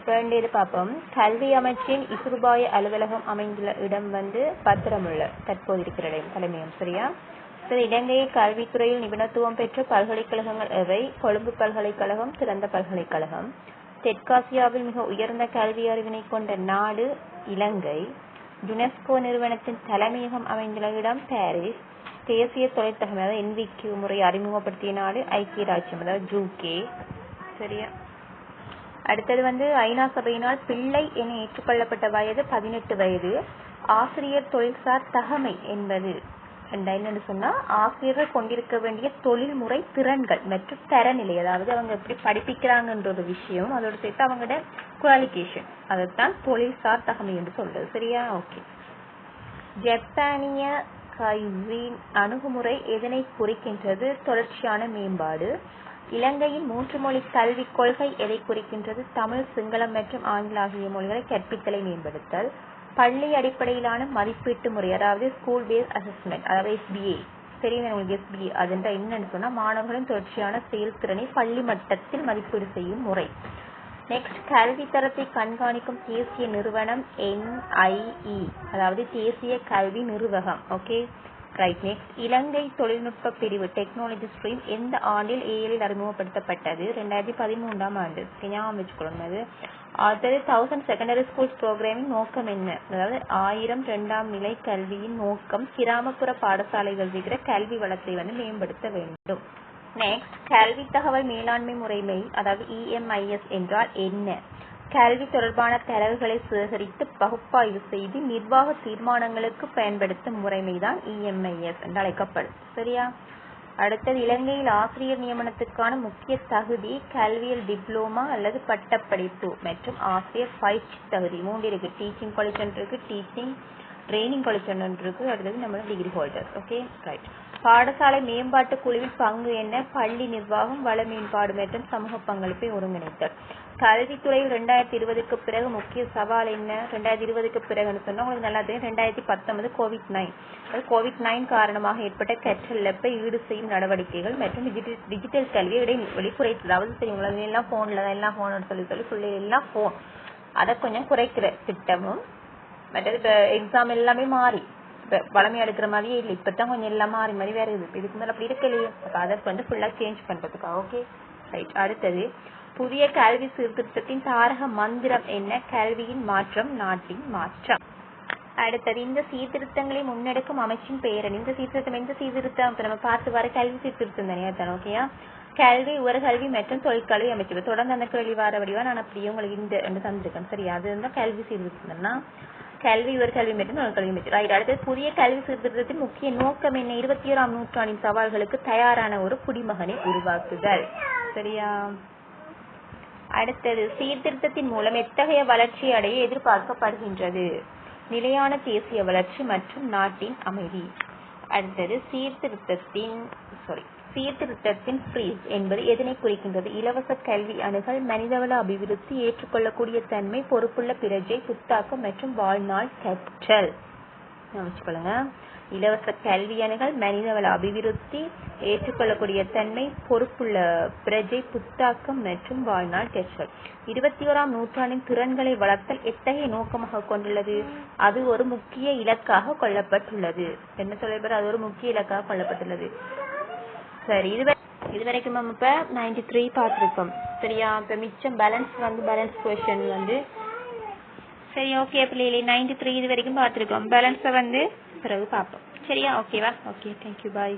இப்போ இது பார்ப்போம். கல்வி அமைச்சின் இசுருபாய அலுவலகம் அமைந்துள்ள இடம் பத்திரமுள்ள தற்போது இருக்கிற இடம் தலைமையம். சரியா? இலங்கையில் கல்வித்துறையில் நிபுணத்துவம் பெற்ற பல்கலைக்கழகங்கள் எவை? கொழும்பு பல்கலைக்கழகம், திறந்த பல்கலைக்கழகம். தெற்காசியாவில் மிக உயர்ந்த கல்வி அறிவினை கொண்ட நாடு இலங்கை. யுனெஸ்கோ நிறுவனத்தின் தலைமையகம் அமைந்துள்ள இடம் பாரிஸ். தேசிய தொலைத்தகவல் அதாவது NVQ முறை அறிமுகப்படுத்திய நாடு ஐக்கிய ராஜ்யம் அதாவது UK. சரியா? அடுத்தது ஐநா சபையினால் பிள்ளை என ஏற்றுக்கொள்ளப்பட்ட வயது 18 வயது. ஆசிரியர் தொழில்சார் தகமை என்பது என்னன்னு சொன்னா ஆசிரியர்கள் கொண்டிருக்க வேண்டிய தொழில்முறை திறன்கள் மற்றும் தரநிலை, அதாவது அவங்க எப்படி படிப்பிக்கிறாங்கன்ற ஒரு விஷயம், அதோட சேர்த்து அவங்களோட குவாலிஃபிகேஷன், அதைத்தான் தொழில்சார் தகமை என்று சொல்றது. சரியா? ஓகே. ஜப்பானிய கைவின் அணுகுமுறை எதனை குறிக்கின்றது? தொடர்ச்சியான மேம்பாடு. இலங்கையின் 3 மொழி கல்விக் கொள்கை எதை குறிக்கின்றது? தமிழ், சிங்களம் மற்றும் ஆங்கில ஆகிய மொழிகளை கற்பித்தலை மேம்படுத்தல். பள்ளி அடிப்படையிலான மதிப்பீட்டு முறை அதாவது ஸ்கூல் பேஸ் அசஸ்மெண்ட் அதாவது SBA. தெரியும் உங்களுக்கு SBA அதுன்ற என்னன்னு சொன்னா மாணவர்களின் தொடர்ச்சியான செயல்திறனை பள்ளி மட்டத்தில் மதிப்பீடு செய்யும் முறை. நெக்ஸ்ட், கல்வி தரத்தை கண்காணிக்கும் தேசிய நிறுவனம் NIE அதாவது தேசிய கல்வி நிர்வாகம். Okay right. நெக்ஸ்ட், இலங்கை தொழில்நுட்ப பிரிவு டெக்னாலஜி ஸ்ட்ரீம் எந்த ஆண்டில் AL அறிமுகப்படுத்தப்பட்டது? 2013ஆம் ஆண்டு. ஞாபகம் வச்சுக்கொள்ளும். அடுத்தது 1000 செகண்டரி ஸ்கூல்ஸ் ப்ரோக்ராமின் நோக்கம் என்ன? அதாவது 1000 2ஆம் நிலை கல்வியின் நோக்கம் கிராமப்புற பாடசாலைகள் இருக்கிற கல்வி வளத்தை மேம்படுத்த வேண்டும். நெக்ஸ்ட், கல்வி தகவல் மேலாண்மை முறைமை அதாவது EMIS என்றால் என்ன? கல்வி தொடர்பான தரவுகளை சேகரித்து பகுப்பாய்வு செய்து நிர்வாக தீர்மானங்களுக்கு பயன்படுத்தும் முறைமைதான் EMIS என்று அழைக்கப்படும். சரியா? அடுத்தது, இலங்கையில் ஆசிரியர் நியமனத்துக்கான முக்கிய தகுதி கல்வியல் டிப்ளோமா அல்லது பட்டப்படிப்பு மற்றும் ஆசிரியர் பயிற்சி தகுதி 3 இருக்கு. டீச்சிங் குவாலிஃபிகேஷன் இருக்கு, டீச்சிங் ட்ரைனிங் குவாலிஃபிகேஷன் இருக்கு, அடுத்தது நம்ம டிகிரி ஹோல்டர். Okay right. பாடசாலை மேம்பாட்டு குழுவில் பங்கு என்ன? பள்ளி நிர்வாகம், வள மேம்பாடு மற்றும் சமூக பங்களிப்பை ஒருங்கிணைத்தல். கல்வித்துறையில் 2020க்கு பிறகு முக்கிய சவால் என்ன? 2020க்கு பிறகுன்னு சொன்னா உங்களுக்கு நல்லா தெரியும். 2019 கோவிட்-9 காரணமாக ஏற்பட்ட கற்றல் இழப்பை ஈடு செய்யும் நடவடிக்கைகள் மற்றும் டிஜிட்டல் கல்வியை இடைவெளி குறைத்தல். அதாவது தெரியும் எல்லாம் போன்ல எல்லாம் போன் சொல்லி பிள்ளைகள் எல்லாம் போன் அதை கொஞ்சம் குறைக்கிற திட்டமும். மற்றது இப்போ எக்ஸாம் எல்லாமே மாறி இப்போ வளமையாக எடுக்கிற மாதிரியே இல்லை. இப்போ தான் கொஞ்சம் எல்லாம் மாறி மாதிரி வேறு இதுக்கு மேலே அப்படி இருக்கலையே. அப்போ அதை ஃபுல்லாக சேஞ்ச் பண்ணுறதுக்கா. Okay right. அடுத்தது, புதிய கல்வி சீர்திருத்தத்தின் தாரக மந்திரம் என்ன? கல்வியின் மாற்றம், நாட்டின் மாற்றம். அடுத்தது, இந்த சீர்திருத்தங்களை முன்னெடுக்கும் அமைச்சின் பெயர். இந்த சீர்திருத்தம் எந்த சீர்திருத்தம்? இப்போ நம்ம பார்த்து வர கல்வி சீர்திருத்தம் தானே தானே. ஓகேயா? கல்வி, உயர்கல்வி மற்றும் தொழிற்கல்வி அமைச்சு. தொடர்ந்து அந்த கேள்வி வார வடிவா நான் அப்படியே உங்களுக்கு இந்த தந்திருக்கேன். சரி, அது இருந்தால் கல்வி சீர்திருத்தம்னா கல்வி, உயர்கல்வி மற்றும் தொழிற்கல்வி அமைச்சு. ரைட். அடுத்தது, புதிய கல்வி சீர்திருத்தத்தின் முக்கிய நோக்கம் என்ன? 21ஆம் நூற்றாண்டின் சவால்களுக்கு தயாரான ஒரு குடிமகனை உருவாக்குதல். சரியா? அடுத்தது, சீர்திருத்தத்தின் மூலம் எத்தகைய வளர்ச்சி அடைய எதிர்பார்க்கப்படுகின்றது? நிலையான தேசிய வளர்ச்சி மற்றும் நாட்டின் அமைதி. அடுத்தது, சீர்திருத்தத்தின் ஃப்ரீஸ் என்பது எதனை குறிக்கின்றது? இலவச கல்வி அணுகல், மனிதவள அபிவிருத்தி, ஏற்றுக்கொள்ளக்கூடிய தன்மை, பொறுப்புள்ள பிரஜை, புத்தாக்கம் மற்றும் வாழ்நாள் கற்றல். வச்சுக்கொள்ளுங்க. இலவச கல்வி அணுகல், மனிதவள அபிவிருத்தி, ஏற்றுக்கொள்ளக்கூடிய தன்மை, பொறுப்புள்ள பிரஜை, புத்தாக்கம் மற்றும் வாழ்நாள் கற்றல். 21ஆம் நூற்றாண்டின் திறன்களை வளர்த்தல் எத்தகைய நோக்கமாக கொண்டுள்ளது? அது ஒரு முக்கிய இலக்காக கொள்ளப்பட்டுள்ளது. என்ன சொல்ல? அது ஒரு முக்கிய இலக்காக கொள்ளப்பட்டுள்ளது. சரி, இதுவரைக்கும் நம்ம இப்ப 93 பார்த்திருக்கோம். சரியா? இப்ப மிச்சம் பேலன்ஸ் கொஸ்டின் சரி ஓகே பிள்ளைகளே, 93 இது வரைக்கும் பார்த்திருக்கோம். பேலன்ஸை பிறகு பார்ப்போம். சரியா? ஓகேவா? ஓகே, தேங்க்யூ, பாய்.